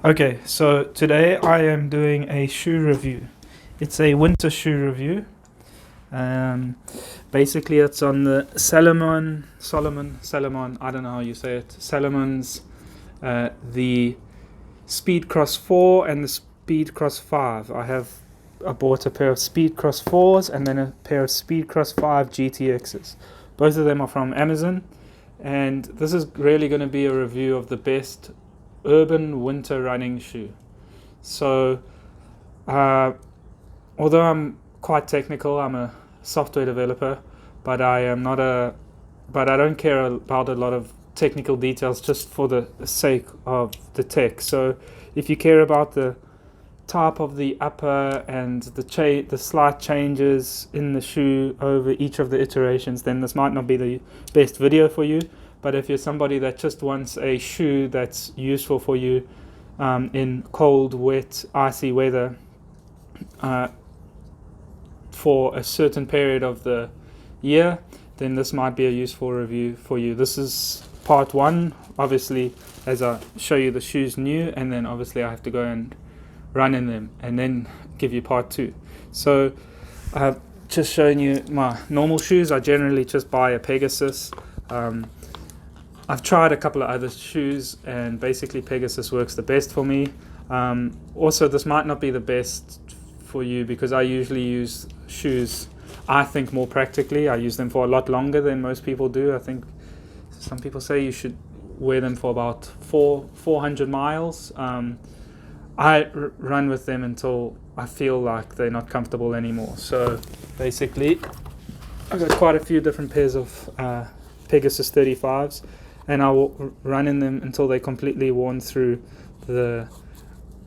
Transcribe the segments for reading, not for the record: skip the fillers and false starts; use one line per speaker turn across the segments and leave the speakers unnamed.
Okay, so today I am doing a shoe review. It's a winter shoe review. Um, Basically, it's on the Salomon. I don't know how you say it. Salomon's the Speedcross 4 and the Speedcross 5. I bought a pair of Speedcross 4s and then a pair of Speedcross 5 GTXs. Both of them are from Amazon, and this is really going to be a review of the best urban winter running shoe. So, uh, although I'm quite technical, I'm a software developer, but I am not a, but I don't care about a lot of technical details just for the sake of the tech. So, if you care about the type of the upper and the slight changes in the shoe over each of the iterations, then this might not be the best video for you. But if you're somebody that just wants a shoe that's useful for you in cold, wet, icy weather for a certain period of the year, then this might be a useful review for you. This is part one, obviously, as I show you the shoes new, and then obviously I have to go and run in them and then give you part two. So I've just shown you my normal shoes. I generally just buy a Pegasus. I've tried a couple of other shoes, and basically Pegasus works the best for me. Also, this might not be the best for you because I usually use shoes, I think, more practically. I use them for a lot longer than most people do. I think some people say you should wear them for about 400 miles. I run with them until I feel like they're not comfortable anymore. So basically, I've got quite a few different pairs of Pegasus 35s, and I will run in them until they're completely worn through the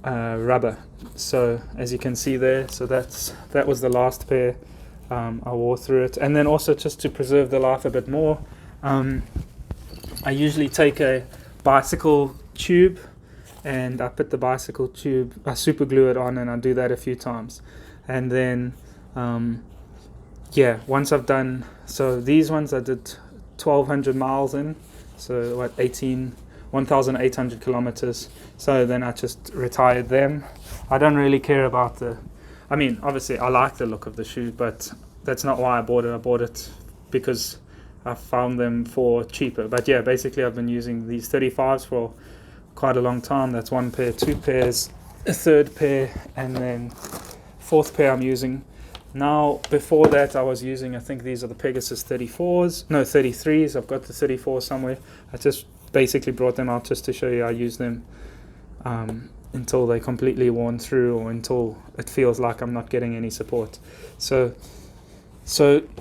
rubber. So as you can see there, so that was the last pair. I wore through it, and then also just to preserve the life a bit more, I usually take a bicycle tube and I put the bicycle tube, I super glue it on, and I do that a few times. And then, once I've done, so these ones I did 1,200 miles in, so 1,800 kilometers. So then I just retired them. I don't really care about obviously I like the look of the shoe, but that's not why I bought it. I bought it because I found them for cheaper. But yeah, basically I've been using these 35s for quite a long time. That's one pair, two pairs, a third pair, and then fourth pair I'm using now. Before that I was using, I think these are the Pegasus 33s. I've got the 34 somewhere. I just basically brought them out just to show you I use them until they're completely worn through, or until it feels like I'm not getting any support. So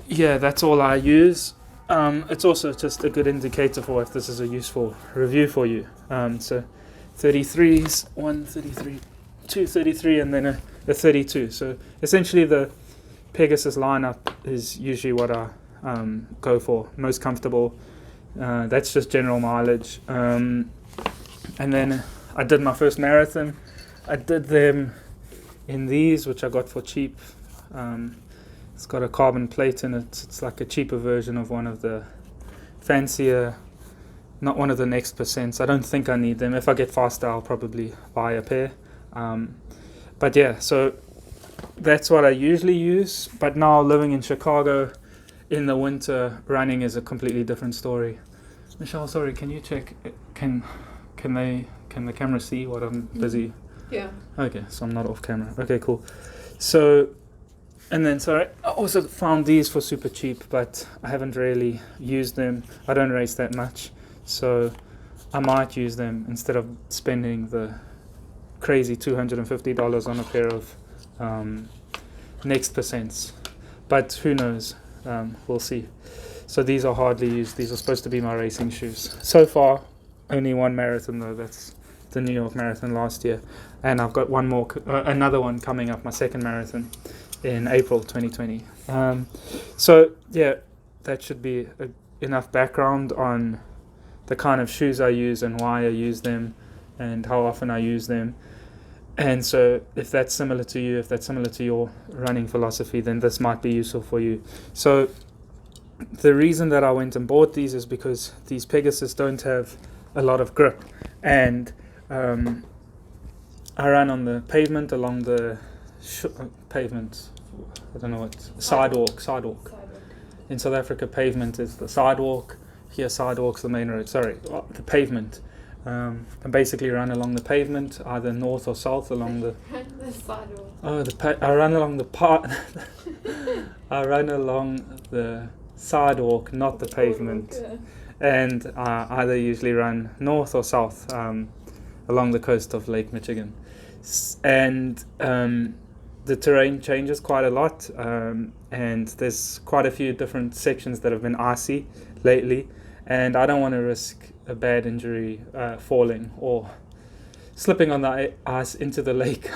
yeah, that's all I use. It's also just a good indicator for if this is a useful review for you. So 33s, 133, 233, and then a 32. So essentially the Pegasus lineup is usually what I go for, most comfortable. That's just general mileage. And then I did my first marathon. I did them in these, which I got for cheap. It's got a carbon plate in it. It's like a cheaper version of one of the fancier, not one of the Next Percents. I don't think I need them. If I get faster, I'll probably buy a pair. But yeah, so that's what I usually use. But now living in Chicago in the winter, running is a completely different story. Michelle, sorry, can you check? Can the camera see what I'm busy?
Yeah.
Okay, so I'm not off camera. Okay, cool. So. And then, sorry, I also found these for super cheap, but I haven't really used them. I don't race that much, so I might use them instead of spending the crazy $250 on a pair of Next Percents. But who knows? We'll see. So these are hardly used. These are supposed to be my racing shoes. So far, only one marathon though. That's the New York Marathon last year, and I've got another one coming up, my second marathon, in April 2020. So yeah, that should be enough background on the kind of shoes I use and why I use them and how often I use them. And so if that's similar to you, if that's similar to your running philosophy, then this might be useful for you. So the reason that I went and bought these is because these Pegasus don't have a lot of grip, and I run on the pavement along the pavement. I don't know what sidewalk. In South Africa, pavement is the sidewalk. Here, sidewalk's the main road. Sorry, the pavement. I basically run along the pavement, either north or south along the.
The sidewalk.
Oh, I run along the part. I run along the sidewalk, not the pavement.
Yeah.
And I either usually run north or south along the coast of Lake Michigan. And the terrain changes quite a lot, and there's quite a few different sections that have been icy lately, and I don't want to risk a bad injury, falling or slipping on the ice into the lake.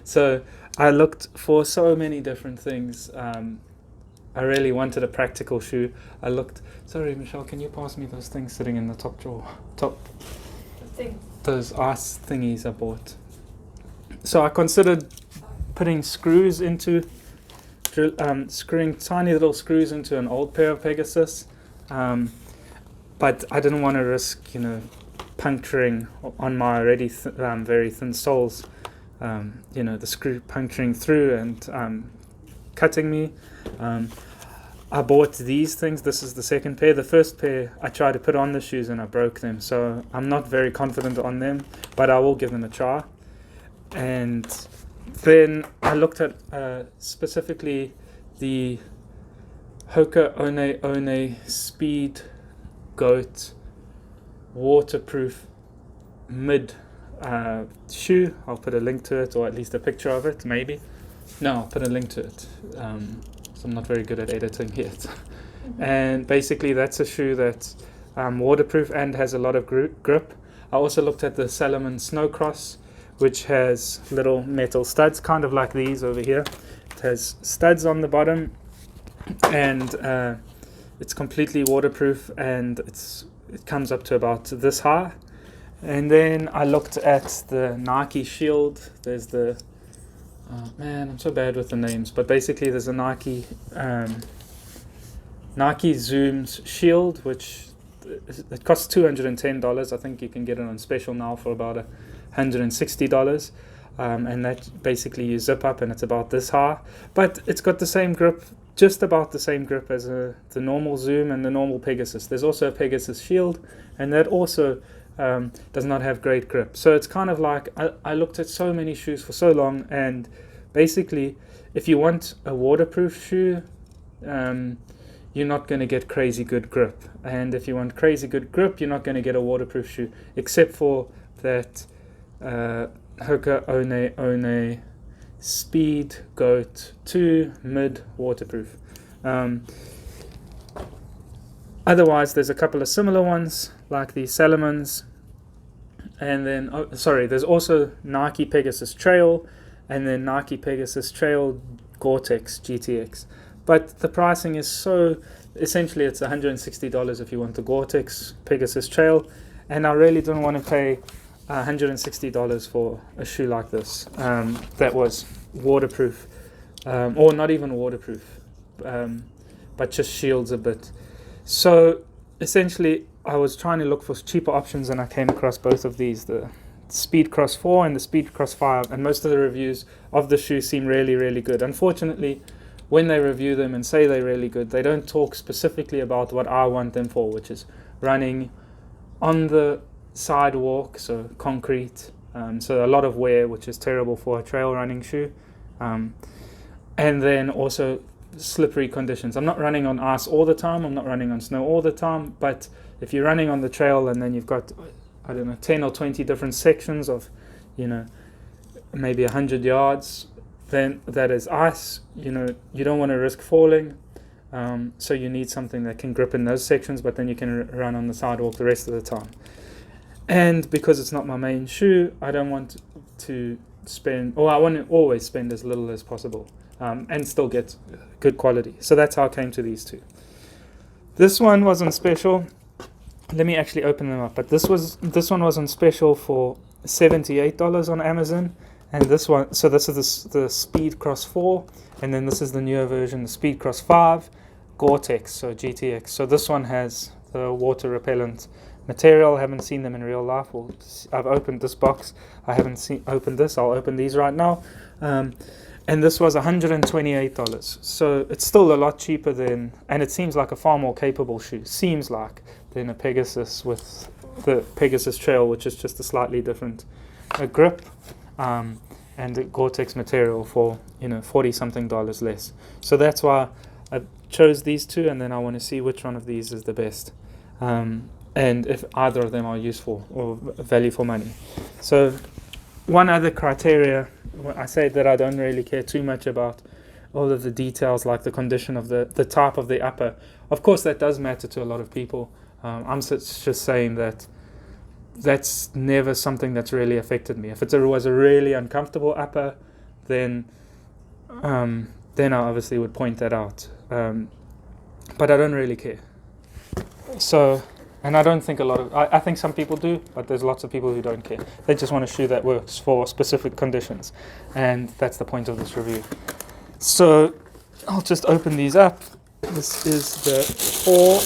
So I looked for so many different things. I really wanted a practical shoe. I looked. Sorry, Michelle, can you pass me those things sitting in the top drawer? Those ice thingies I bought. So I considered putting screws into, screwing tiny little screws into an old pair of Pegasus, but I didn't want to risk, puncturing on my already very thin soles. The screw puncturing through and cutting me. I bought these things. This is the second pair. The first pair I tried to put on the shoes and I broke them, so I'm not very confident on them, but I will give them a try. And then I looked at specifically the Hoka One Speed Goat waterproof mid shoe. I'll put a link to it, or at least a picture of it, maybe. No, I'll put a link to it. So I'm not very good at editing yet. Mm-hmm. And basically that's a shoe that's waterproof and has a lot of grip. I also looked at the Salomon Snowcross, which has little metal studs, kind of like these over here. It has studs on the bottom, and it's completely waterproof, and it comes up to about this high. And then I looked at the Nike Shield. There's the I'm so bad with the names, but basically there's a Nike Zooms Shield, which it costs $210. I think you can get it on special now for about $160, and that basically you zip up and it's about this high, but it's got the same grip, just about the same grip as the normal Zoom and the normal Pegasus. There's also a Pegasus Shield, and that also does not have great grip. So it's kind of like I looked at so many shoes for so long, and basically if you want a waterproof shoe, you're not going to get crazy good grip, and if you want crazy good grip, you're not going to get a waterproof shoe, except for that Hoka One Speed Goat 2 mid waterproof. Otherwise there's a couple of similar ones like the Salomons, and then there's also Nike Pegasus Trail, and then Nike Pegasus Trail Gore-Tex GTX, but the pricing is so, essentially it's $160 if you want the Gore-Tex Pegasus Trail, and I really don't want to pay $160 for a shoe like this that was waterproof, or not even waterproof, but just shields a bit. So essentially I was trying to look for cheaper options, and I came across both of these, the Speedcross 4 and the Speedcross 5, and most of the reviews of the shoe seem really, really good. Unfortunately, when they review them and say they're really good, they don't talk specifically about what I want them for, which is running on the sidewalk, so concrete, so a lot of wear, which is terrible for a trail running shoe, and then also slippery conditions. I'm not running on ice all the time, I'm not running on snow all the time, but if you're running on the trail and then you've got, 10 or 20 different sections of, maybe 100 yards, then that is ice, you don't want to risk falling, so you need something that can grip in those sections, but then you can run on the sidewalk the rest of the time. And because it's not my main shoe, I don't want to spend, or I want to always spend as little as possible, and still get good quality. So that's how I came to these two. This one was on special. Let me actually open them up. But this one was on special for $78 on Amazon, and this one. So this is the Speedcross 4, and then this is the newer version, the Speedcross 5, Gore-Tex, so GTX. So this one has the water repellent material. I haven't seen them in real life. I've opened this box. I haven't opened this. I'll open these right now. And this was $128. So it's still a lot cheaper than, and it seems like a far more capable shoe, than a Pegasus with the Pegasus Trail, which is just a slightly different grip, and the Gore-Tex material for, $40-something less. So that's why I chose these two, and then I want to see which one of these is the best, and if either of them are useful or value for money. So one other criteria, I say that I don't really care too much about all of the details, like the condition of the type of the upper. Of course, that does matter to a lot of people. I'm just saying that that's never something that's really affected me. If it was a really uncomfortable upper, then I obviously would point that out. But I don't really care. So, and I don't think I think some people do, but there's lots of people who don't care. They just want a shoe that works for specific conditions. And that's the point of this review. So I'll just open these up. This is the 4.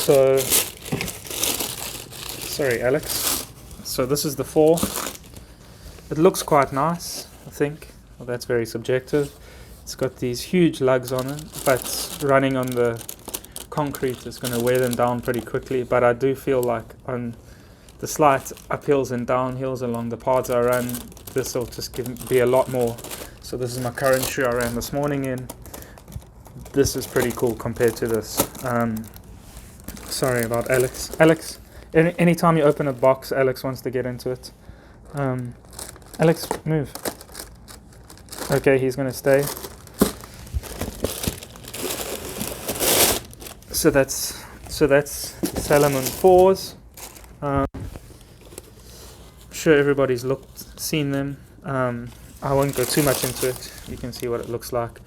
So, sorry, Alex. So this is the 4. It looks quite nice, I think. Well, that's very subjective. It's got these huge lugs on it, but running on the concrete is going to wear them down pretty quickly. But I do feel like on the slight uphills and downhills along the paths I run, this will just be a lot more. So this is my current shoe I ran this morning in. This is pretty cool compared to this. Sorry about Alex. Alex, anytime you open a box, Alex wants to get into it. Alex, move. Okay, he's going to stay. So that's Salomon 4s. I'm sure everybody's seen them. I won't go too much into it. You can see what it looks like.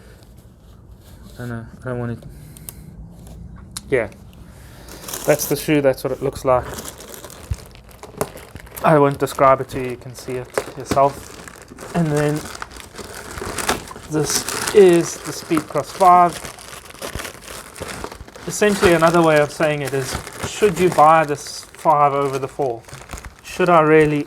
I don't want to. Yeah, that's the shoe. That's what it looks like. I won't describe it to you. You can see it yourself. And then this is the Speedcross 5. Essentially, another way of saying it is, should you buy this 5 over the 4? Should I really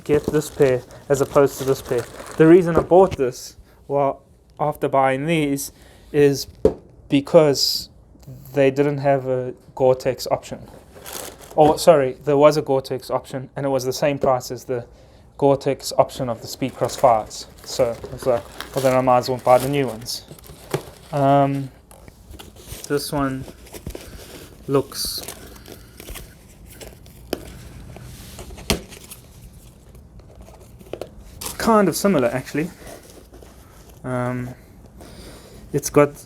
get this pair as opposed to this pair? The reason I bought this, well, after buying these, is because they didn't have a Gore-Tex option. Or, sorry, there was a Gore-Tex option, and it was the same price as the Gore-Tex option of the Speedcross 5s. So I was like, well, then I might as well buy the new ones. This one looks kind of similar, actually. It's got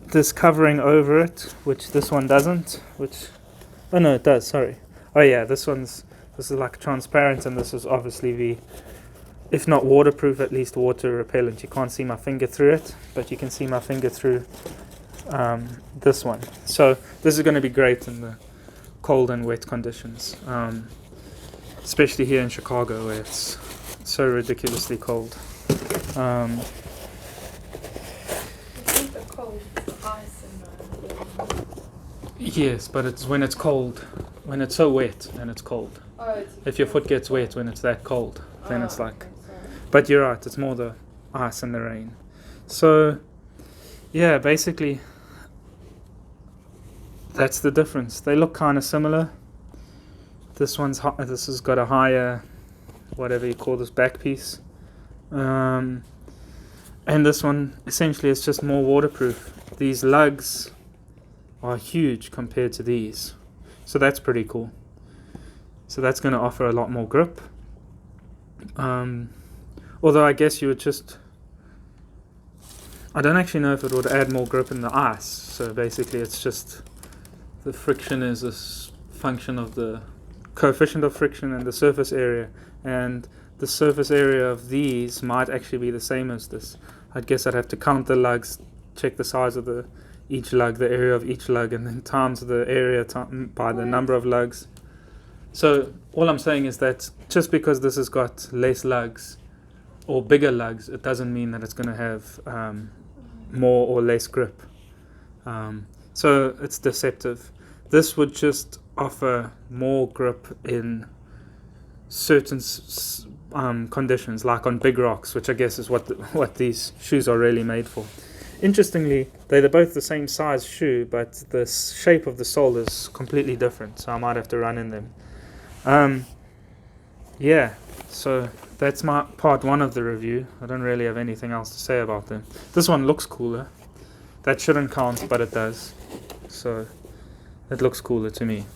this covering over it, which this one doesn't. Oh no, it does. Sorry. Oh yeah, this is like transparent, and this is obviously if not waterproof, at least water repellent. You can't see my finger through it, but you can see my finger through this one. So this is going to be great in the cold and wet conditions, especially here in Chicago where it's so ridiculously cold. Yes, but it's when it's cold, when it's so wet and it's cold. If your foot gets wet when it's that cold, then it's like. But you're right, it's more the ice and the rain. So, yeah, basically, that's the difference. They look kind of similar. This has got a higher, whatever you call this, back piece. And this one, essentially, is just more waterproof. These lugs are huge compared to these. So that's pretty cool. So that's going to offer a lot more grip. Although I guess you would just... I don't actually know if it would add more grip in the ice. So basically it's just... The friction is a function of the coefficient of friction and the surface area. And the surface area of these might actually be the same as this. I guess I'd have to count the lugs, check the size of each lug, the area of each lug, and then times the area by the number of lugs. So all I'm saying is that just because this has got less lugs or bigger lugs, it doesn't mean that it's going to have more or less grip. So it's deceptive. This would just offer more grip in certain conditions, like on big rocks, which I guess is what these shoes are really made for. Interestingly, they're both the same size shoe, but the shape of the sole is completely different, so I might have to run in them. Yeah, so that's my part 1 of the review. I don't really have anything else to say about them. This one looks cooler. That shouldn't count, but it does. So it looks cooler to me.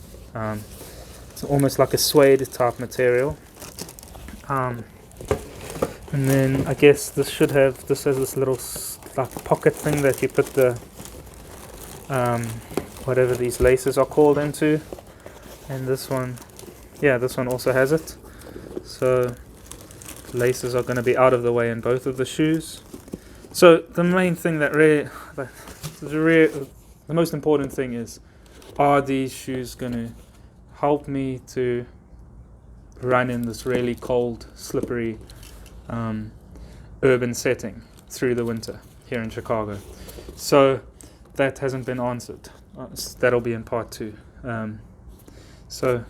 It's almost like a suede type material. And then I guess this has this little like pocket thing that you put the whatever these laces are called into. And this one also has it. So laces are going to be out of the way in both of the shoes. So the main thing the most important thing is, are these shoes going to help me to run in this really cold, slippery urban setting through the winter here in Chicago? So that hasn't been answered. That'll be in part 2. So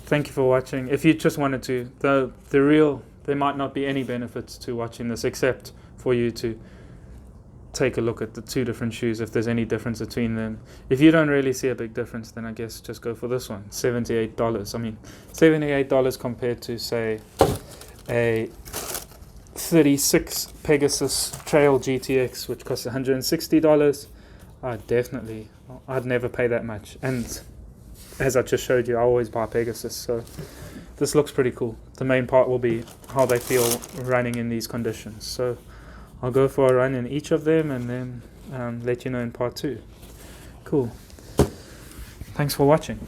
thank you for watching. If you just wanted to, there might not be any benefits to watching this except for you to take a look at the 2 different shoes, if there's any difference between them. If you don't really see a big difference, then I guess just go for this one. $78. I mean, $78 compared to, say, a 36 Pegasus Trail GTX, which costs $160. I'd never pay that much. And as I just showed you, I always buy Pegasus, so this looks pretty cool. The main part will be how they feel running in these conditions. So I'll go for a run in each of them and then let you know in part 2. Cool. Thanks for watching.